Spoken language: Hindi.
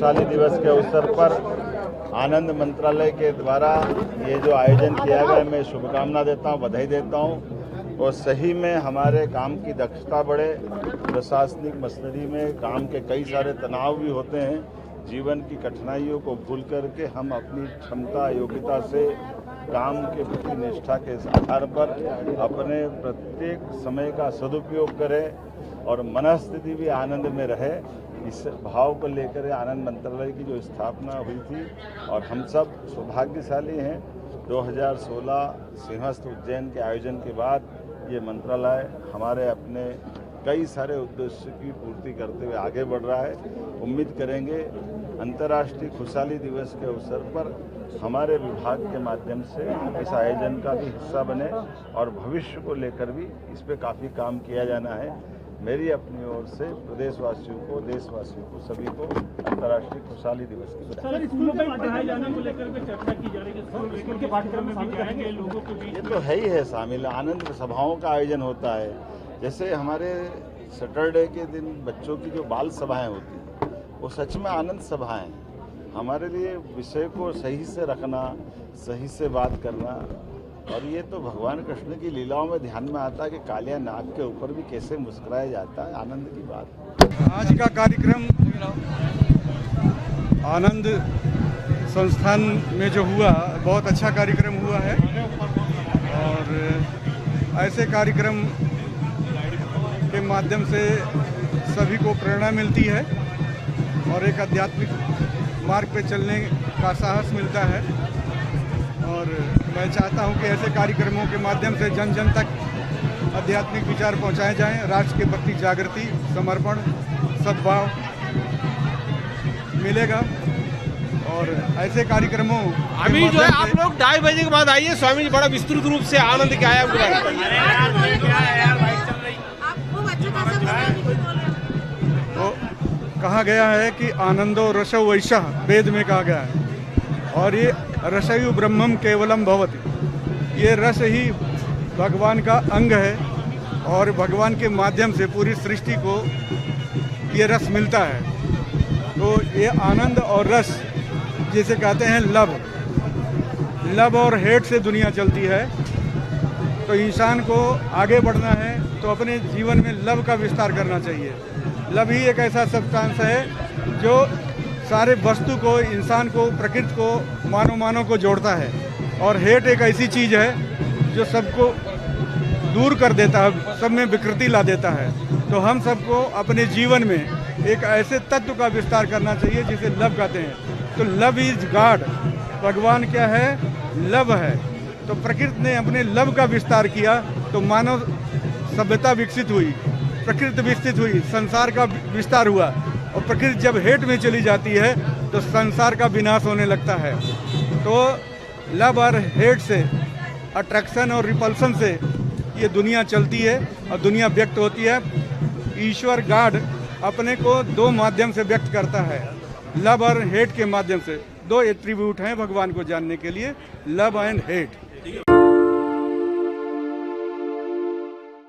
खुशहाली दिवस के अवसर पर आनंद मंत्रालय के द्वारा ये जो आयोजन किया गया, मैं शुभकामना देता हूँ, बधाई देता हूँ। और सही में हमारे काम की दक्षता बढ़े, प्रशासनिक मशीनरी में काम के कई सारे तनाव भी होते हैं। जीवन की कठिनाइयों को भूल करके हम अपनी क्षमता योग्यता से काम के प्रति निष्ठा के आधार पर अपने प्रत्येक समय का सदुपयोग करें और मनस्थिति भी आनंद में रहे। इस भाव को लेकर आनंद मंत्रालय की जो स्थापना हुई थी और हम सब सौभाग्यशाली हैं। 2016 सिंहस्थ उज्जैन के आयोजन के बाद ये मंत्रालय हमारे अपने कई सारे उद्देश्य की पूर्ति करते हुए आगे बढ़ रहा है। उम्मीद करेंगे अंतर्राष्ट्रीय खुशहाली दिवस के अवसर पर हमारे विभाग के माध्यम से इस आयोजन का भी हिस्सा बने और भविष्य को लेकर भी इस पे काफ़ी काम किया जाना है। मेरी अपनी ओर से प्रदेशवासियों को, देशवासियों को, सभी को अंतर्राष्ट्रीय खुशहाली दिवस की बधाई। स्कूलों में पढ़ाए जाने को लेकर के चर्चा की जा रही है, स्कूल के पाठ्यक्रम में भी जाएंगे लोगों के बीच। ये तो है ही है शामिल। आनंद सभाओं का आयोजन होता है, जैसे हमारे सैटरडे के दिन बच्चों की जो बाल सभाएं होती हैं वो सच में आनंद सभाएं। हमारे लिए विषय को सही से रखना, सही से बात करना, और ये तो भगवान कृष्ण की लीलाओं में ध्यान में आता है कि कालिया नाग के ऊपर भी कैसे मुस्कुराया जाता है। आनंद की बात। आज का कार्यक्रम आनंद संस्थान में जो हुआ, बहुत अच्छा कार्यक्रम हुआ है और ऐसे कार्यक्रम के माध्यम से सभी को प्रेरणा मिलती है और एक आध्यात्मिक मार्ग पे चलने का साहस मिलता है। और मैं चाहता हूं कि ऐसे कार्यक्रमों के माध्यम से जन जन तक आध्यात्मिक विचार पहुंचाए जाएं, राष्ट्र के प्रति जागृति, समर्पण, सद्भाव मिलेगा। और ऐसे कार्यक्रमों अभी जो है आप लोग 2:30 बजे के बाद आइए। स्वामी जी बड़ा विस्तृत रूप से आनंद क्या तो कहा गया है कि आनंदो रसो वैशः, वेद में कहा गया है। और ये रसयु ब्रह्मम केवलम भवति, ये रस ही भगवान का अंग है और भगवान के माध्यम से पूरी सृष्टि को ये रस मिलता है। तो ये आनंद और रस जिसे कहते हैं लव और हेट से दुनिया चलती है। तो इंसान को आगे बढ़ना है तो अपने जीवन में लव का विस्तार करना चाहिए। लव ही एक ऐसा सब्सटेंस है जो सारे वस्तु को, इंसान को, प्रकृति को, मानव को जोड़ता है। और हेट एक ऐसी चीज़ है जो सबको दूर कर देता है, सब में विकृति ला देता है। तो हम सबको अपने जीवन में एक ऐसे तत्व का विस्तार करना चाहिए जिसे लव कहते हैं। तो लव इज गॉड, भगवान क्या है? लव है। तो प्रकृति ने अपने लव का विस्तार किया तो मानव सभ्यता विकसित हुई, प्रकृति विकसित हुई, संसार का विस्तार हुआ। और प्रकृति जब हेट में चली जाती है तो संसार का विनाश होने लगता है। तो लव और हेट से, अट्रैक्शन और रिपल्सन से ये दुनिया चलती है और दुनिया व्यक्त होती है। ईश्वर गॉड अपने को दो माध्यम से व्यक्त करता है, लव और हेट के माध्यम से। दो एट्रीब्यूट हैं भगवान को जानने के लिए, लव एंड हेट।